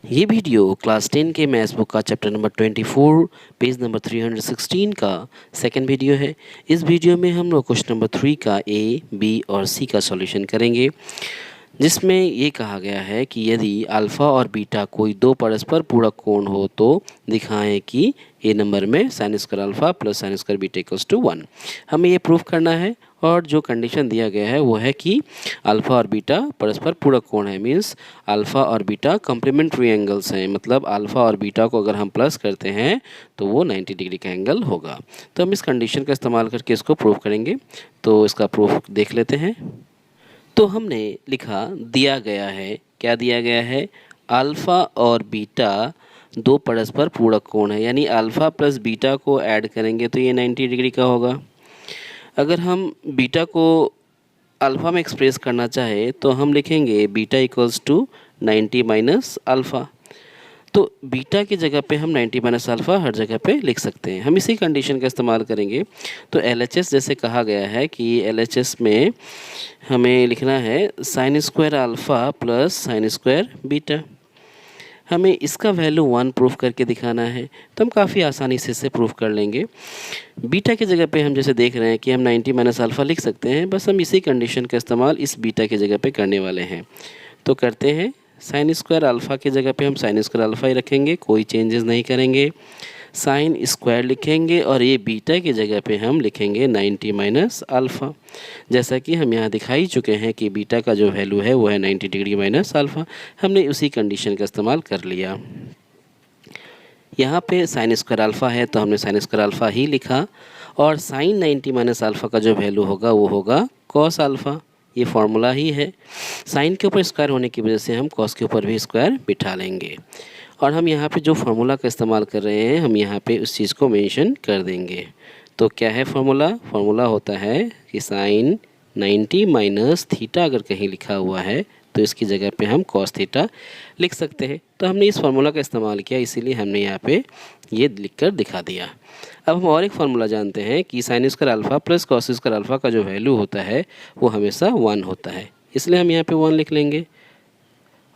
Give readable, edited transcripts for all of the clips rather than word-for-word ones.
ये video class 10 के maths book का चैप्टर नंबर 24 पेज नंबर 316 का सेकंड वीडियो है। इस वीडियो में हम लोग क्वेश्चन नंबर 3 का ए, बी और सी का सॉल्यूशन करेंगे, जिसमें ये कहा गया है कि यदि अल्फ़ा और बीटा कोई दो परस्पर पूरक कोण हो तो दिखाएं कि ए नंबर में sine square alpha plus sine square beta equals to 1। हमें ये प्रूफ करना है और जो कंडीशन दिया गया है वो है कि अल्फ़ा और बीटा परस्पर पूरक कोण है। मीन्स अल्फ़ा और बीटा कॉम्प्लीमेंट्री एंगल्स हैं, मतलब अल्फ़ा और बीटा को अगर हम प्लस करते हैं तो वो 90 डिग्री का एंगल होगा। तो हम इस कंडीशन का इस्तेमाल करके इसको प्रूफ करेंगे। तो इसका प्रूफ देख लेते हैं। तो हमने लिखा दिया गया है, क्या दिया गया है, अल्फ़ा और बीटा दो परस्पर पूरक कोण है, यानी अल्फ़ा प्लस बीटा को ऐड करेंगे तो ये 90 डिग्री का होगा। अगर हम बीटा को अल्फ़ा में एक्सप्रेस करना चाहे तो हम लिखेंगे beta equals to 90 minus alpha. तो बीटा की जगह पे हम 90 माइनस अल्फ़ा हर जगह पे लिख सकते हैं। हम इसी कंडीशन का इस्तेमाल करेंगे। तो LHS जैसे कहा गया है कि LHS में हमें लिखना है sign square alpha plus sine square beta. हमें इसका वैल्यू 1 प्रूफ करके दिखाना है, तो हम काफ़ी आसानी से इसे प्रूफ कर लेंगे। बीटा की जगह पे हम जैसे देख रहे हैं कि हम 90 माइनस अल्फ़ा लिख सकते हैं, बस हम इसी कंडीशन का इस्तेमाल इस बीटा की जगह पे करने वाले हैं। तो करते हैं, साइन स्क्वायर अल्फ़ा की जगह पे हम साइन स्क्वायर अल्फ़ा ही रखेंगे, कोई चेंजेस नहीं करेंगे। साइन स्क्वायर लिखेंगे और ये बीटा की जगह पे हम लिखेंगे 90 माइनस अल्फ़ा। जैसा कि हम यहाँ दिखा ही चुके हैं कि बीटा का जो वैल्यू है वो है 90 डिग्री माइनस अल्फ़ा। हमने उसी कंडीशन का इस्तेमाल कर लिया। यहाँ पे साइन स्क्वायर अल्फ़ा है तो हमने साइन स्क्वायर अल्फ़ा ही लिखा, और साइन 90 माइनस अल्फ़ा का जो वैल्यू होगा वो होगा कॉस अल्फ़ा। ये फार्मूला ही है। साइन के ऊपर स्क्वायर होने की वजह से हम कॉस के ऊपर भी स्क्वायर बिठा लेंगे, और हम यहाँ पे जो फार्मूला का इस्तेमाल कर रहे हैं हम यहाँ पे उस चीज़ को मेंशन कर देंगे। तो क्या है फार्मूला? फार्मूला होता है कि साइन 90 माइनस थीटा अगर कहीं लिखा हुआ है तो इसकी जगह पे हम कॉस थीटा लिख सकते हैं। तो हमने इस फार्मूला का इस्तेमाल किया, इसीलिए हमने यहाँ पे ये लिखकर दिखा दिया। अब हम और एक फार्मूला जानते हैं कि sign square alpha plus cos square alpha का जो वैल्यू होता है वो हमेशा 1 होता है, इसलिए हम यहाँ पे 1 लिख लेंगे।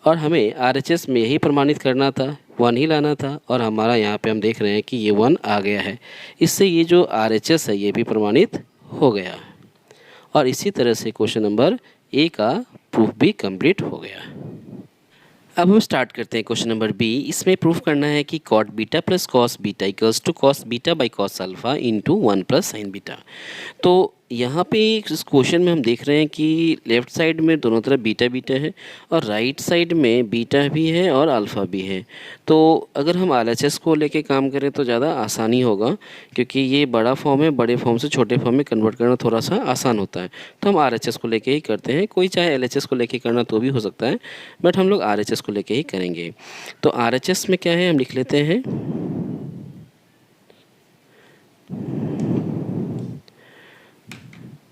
और हमें RHS में यही प्रमाणित करना था, 1 ही लाना था, और हमारा यहाँ पे हम देख रहे हैं कि ये 1 आ गया है। इससे ये जो RHS है ये भी प्रमाणित हो गया, और इसी तरह से क्वेश्चन नंबर ए का प्रूफ भी कंप्लीट हो गया। अब हम स्टार्ट करते हैं क्वेश्चन नंबर बी। इसमें प्रूफ करना है कि cot beta plus cos beta equals to cos beta by cos alpha into 1 plus sine beta. तो यहाँ पे इस क्वेश्चन में हम देख रहे हैं कि लेफ़्ट साइड में दोनों तरफ बीटा बीटा है, और राइट साइड में बीटा भी है और अल्फ़ा भी है। तो अगर हम RHS को लेके काम करें तो ज़्यादा आसानी होगा, क्योंकि ये बड़ा फॉर्म है, बड़े फॉर्म से छोटे फॉर्म में कन्वर्ट करना थोड़ा सा आसान होता है। तो हम RHS को लेके ही करते हैं, कोई चाहे LHS को लेके करना तो भी हो सकता है, बट हम लोग RHS को लेके ही करेंगे। तो RHS में क्या है हम लिख लेते हैं,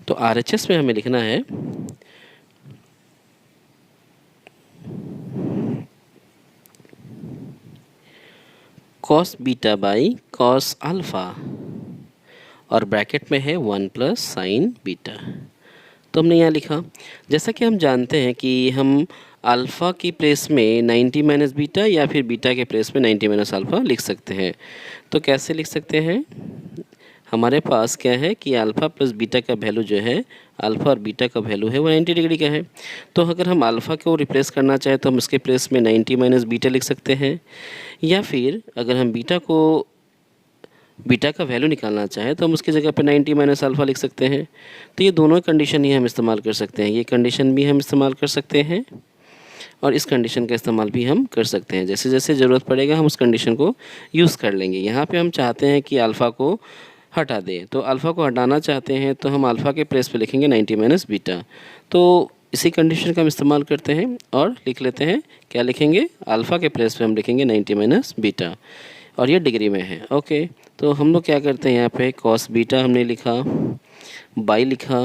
तो RHS में हमें लिखना है cos beta by cos alpha, और ब्रैकेट में है 1 प्लस साइन बीटा। तो हमने यहाँ लिखा। जैसा कि हम जानते हैं कि हम अल्फ़ा की प्लेस में 90 माइनस बीटा या फिर बीटा के प्लेस में 90 माइनस अल्फ़ा लिख सकते हैं। तो कैसे लिख सकते हैं? हमारे पास क्या है कि अल्फ़ा प्लस बीटा का वैल्यू जो है, अल्फ़ा और बीटा का वैल्यू है वो 90 डिग्री का है। तो अगर हम अल्फ़ा को रिप्लेस करना चाहें तो हम उसके प्लेस में 90 माइनस बीटा लिख सकते हैं, या फिर अगर हम बीटा का वैल्यू निकालना चाहें तो हम उसकी जगह पे 90 माइनस अल्फ़ा लिख सकते हैं। तो ये दोनों कंडीशन ही हम इस्तेमाल कर सकते हैं, ये कंडीशन भी हम इस्तेमाल कर सकते हैं और इस कंडीशन का इस्तेमाल भी हम कर सकते हैं। जैसे जैसे ज़रूरत पड़ेगा हम उस कंडीशन को यूज़ कर लेंगे। यहाँ पे हम चाहते हैं कि अल्फ़ा को हटा दें, तो अल्फ़ा को हटाना चाहते हैं तो हम अल्फ़ा के प्लेस पे लिखेंगे 90 माइनस बीटा। तो इसी कंडीशन का हम इस्तेमाल करते हैं और लिख लेते हैं, क्या लिखेंगे, अल्फ़ा के प्लेस पे हम लिखेंगे 90 माइनस बीटा, और ये डिग्री में है। ओके, तो हम लोग क्या करते हैं, यहाँ पे कॉस बीटा हमने लिखा, बाई लिखा,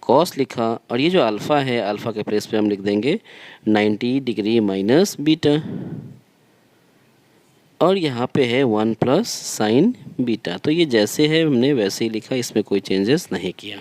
कॉस लिखा, और ये जो अल्फ़ा है अल्फ़ा के प्लेस पे हम लिख देंगे 90 डिग्री माइनस बीटा, और यहाँ पे है 1 प्लस साइन बीटा। तो ये जैसे है हमने वैसे ही लिखा, इसमें कोई चेंजेस नहीं किया।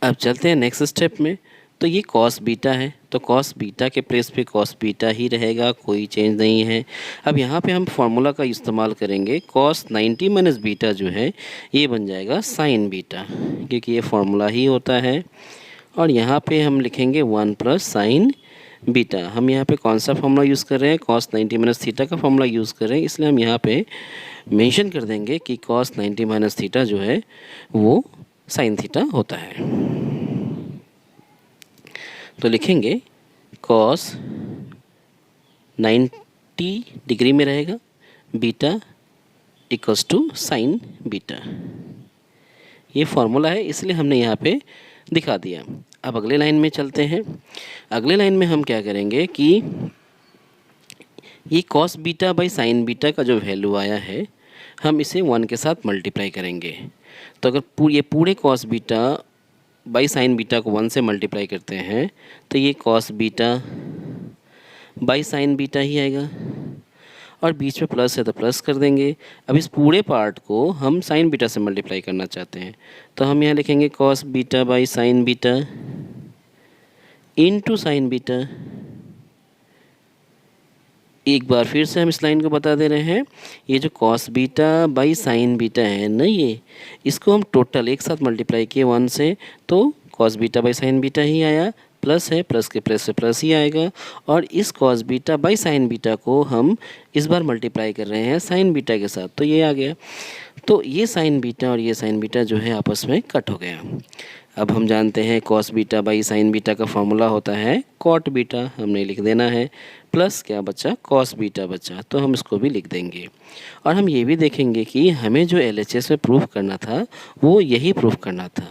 अब चलते हैं नेक्स्ट स्टेप में। तो ये कॉस बीटा है, तो कॉस बीटा के प्लेस पे कॉस बीटा ही रहेगा, कोई चेंज नहीं है। अब यहाँ पे हम फॉर्मूला का इस्तेमाल करेंगे, कॉस 90 माइनस बीटा जो है ये बन जाएगा साइन बीटा, क्योंकि ये फॉर्मूला ही होता है। और यहाँ पे हम लिखेंगे 1 प्लस साइन बीटा। हम यहाँ पे कौन सा फॉर्मूला यूज़ कर रहे हैं, कॉस 90 माइनस थीटा का फॉर्मूला यूज़ कर रहे हैं, इसलिए हम यहाँ पे मेंशन कर देंगे कि कॉस 90 माइनस थीटा जो है वो साइन थीटा होता है। तो लिखेंगे कॉस 90 डिग्री में रहेगा, beta equals to sine beta. ये फॉर्मूला है, इसलिए हमने यहाँ पे दिखा दिया। अब अगले लाइन में चलते हैं। अगले लाइन में हम क्या करेंगे कि ये cos beta by sine beta का जो वैल्यू आया है हम इसे 1 के साथ मल्टीप्लाई करेंगे। तो अगर ये पूरे cos beta by sine beta को 1 से मल्टीप्लाई करते हैं तो ये cos beta by sine beta ही आएगा, और बीच में प्लस है तो प्लस कर देंगे। अब इस पूरे पार्ट को हम साइन बीटा से मल्टीप्लाई करना चाहते हैं, तो हम यहाँ लिखेंगे cos beta by sine beta into sine beta. एक बार फिर से हम इस लाइन को बता दे रहे हैं, ये जो cos beta by sine beta है ना, ये इसको हम टोटल एक साथ मल्टीप्लाई किए 1 से, तो cos beta by sine beta ही आया, प्लस है प्लस के प्लस से प्लस ही आएगा। और इस cos beta by sine beta को हम इस बार मल्टीप्लाई कर रहे हैं साइन बीटा के साथ, तो ये आ गया। तो ये साइन बीटा और ये साइन बीटा जो है आपस में कट हो गया। अब हम जानते हैं cos beta by sine beta का फॉर्मूला होता है कॉट बीटा, हमने लिख देना है, प्लस क्या बचा, कॉस बीटा बचा, तो हम इसको भी लिख देंगे। और हम ये भी देखेंगे कि हमें जो LHS में प्रूफ करना था वो यही प्रूफ करना था,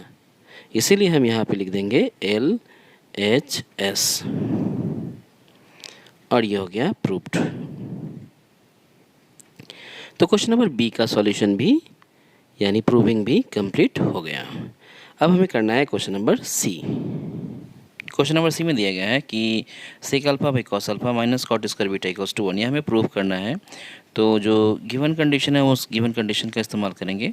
इसीलिए हम यहाँ पे लिख देंगे LHS, और ये हो गया प्रूफ्ड। तो क्वेश्चन नंबर बी का सॉल्यूशन भी यानी प्रूविंग भी कंप्लीट हो गया। अब हमें करना है question number C. Question number C में दिया गया है कि sec alpha by cos alpha minus cot square beta equals to 1, ये हमें प्रूव करना है। तो जो गिवन कंडीशन है उस गिवन कंडीशन का इस्तेमाल करेंगे।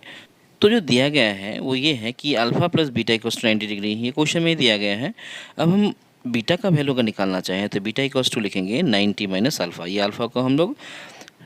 तो जो दिया गया है वो ये है कि alpha plus beta equals to 90 degree, ये क्वेश्चन में दिया गया है। अब हम बीटा का वैल्यू का निकालना चाहें तो बीटा इक्वल्स टू लिखेंगे 90 माइनस अल्फा। ये अल्फा को हम लोग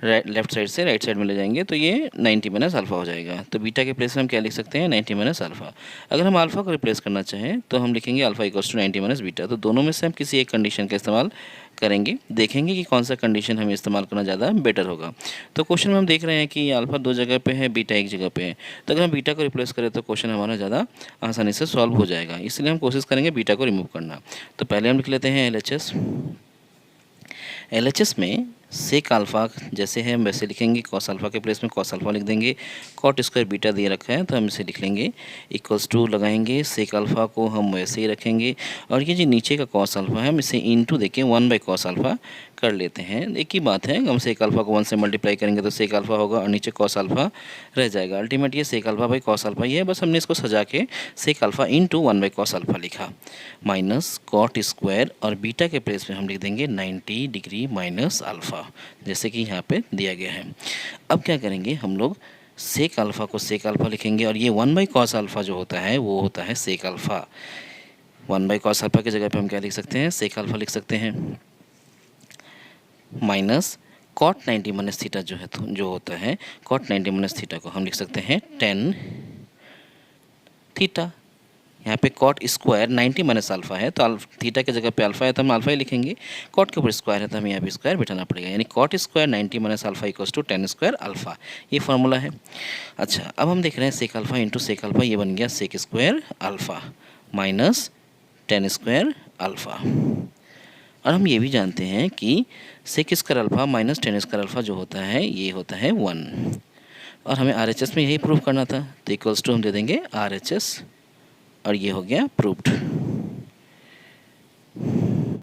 लेफ्ट साइड से राइट साइड में ले जाएंगे तो ये 90 माइनस अल्फा हो जाएगा। तो बीटा के प्लेस में हम क्या लिख सकते हैं, 90 माइनस अल्फा। अगर हम अल्फा को रिप्लेस करना चाहें तो हम लिखेंगे alpha equals to 90 minus beta. तो दोनों में से हम किसी एक कंडीशन का इस्तेमाल करेंगे, देखेंगे कि कौन सा कंडीशन हमें इस्तेमाल करना ज़्यादा बेटर होगा। तो क्वेश्चन में हम देख रहे हैं कि अल्फा 2 जगह पे है, बीटा 1 जगह पे है। तो अगर हम बीटा को रिप्लेस करें तो क्वेश्चन हमारा ज़्यादा आसानी से सॉल्व हो जाएगा, इसलिए हम कोशिश करेंगे बीटा को रिमूव करना। तो पहले हम लिख लेते हैं LHS में सेक अल्फ़ा जैसे है हम वैसे लिखेंगे, कॉस अल्फ़ा के प्लेस में कॉस अल्फ़ा लिख देंगे। कॉट स्क्वायर बीटा दिए रखा है तो हम इसे लिख लेंगे इक्वल्स टू लगाएंगे, सेक अल्फ़ा को हम वैसे ही रखेंगे। और ये जो नीचे का कॉस अल्फ़ा है हम इसे इनटू देके 1 बाई कॉस अल्फ़ा कर लेते हैं। एक ही बात है, हम सेक अल्फ़ा को 1 से मल्टीप्लाई करेंगे तो सेक अल्फ़ा होगा और नीचे कॉस अल्फ़ा रह जाएगा। अल्टीमेट ये sec alpha by cos alpha ही है, बस हमने इसको सजा के sec alpha into 1 by cos alpha लिखा, माइनस कॉट स्क्वायर और बीटा के प्लेस में हम लिख देंगे 90 डिग्री माइनस अल्फ़ा, जैसे कि यहाँ पे दिया गया है। अब क्या करेंगे हम लोग, सेक अल्फ़ा को सेक अल्फ़ा लिखेंगे और ये 1 बाई कॉस अल्फ़ा जो होता है वो होता है सेक अल्फ़ा। 1 बाई कॉस अल्फ़ा की जगह पे हम क्या लिख सकते हैं, सेक अल्फ़ा लिख सकते हैं, माइनस कॉट 90 माइनस थीटा जो है तो जो होता है कॉट 90 माइनस थीटा को हम लिख सकते हैं टेन थीटा। यहाँ पे कॉट स्क्वायर 90 माइनस अल्फ़ा है तो थीटा की जगह पे अल्फ़ा है तो हम अल्फ़ा ही लिखेंगे, कॉट के ऊपर स्क्वायर है तो हमें यहाँ पे स्क्वायर बिठाना पड़ेगा, यानी cot square 90 minus alpha equals to 10 square alpha, ये फार्मूला है। अच्छा, अब हम देख रहे हैं sec alpha into sec alpha, ये बन गया sec square alpha minus 10 square alpha. और हम ये भी जानते हैं कि sec square alpha minus 10 square alpha जो होता है ये होता है 1, और हमें RHS में यही प्रूफ करना था तो इक्वल्स टू हम दे देंगे RHS, और ये हो गया प्रूफ्ड।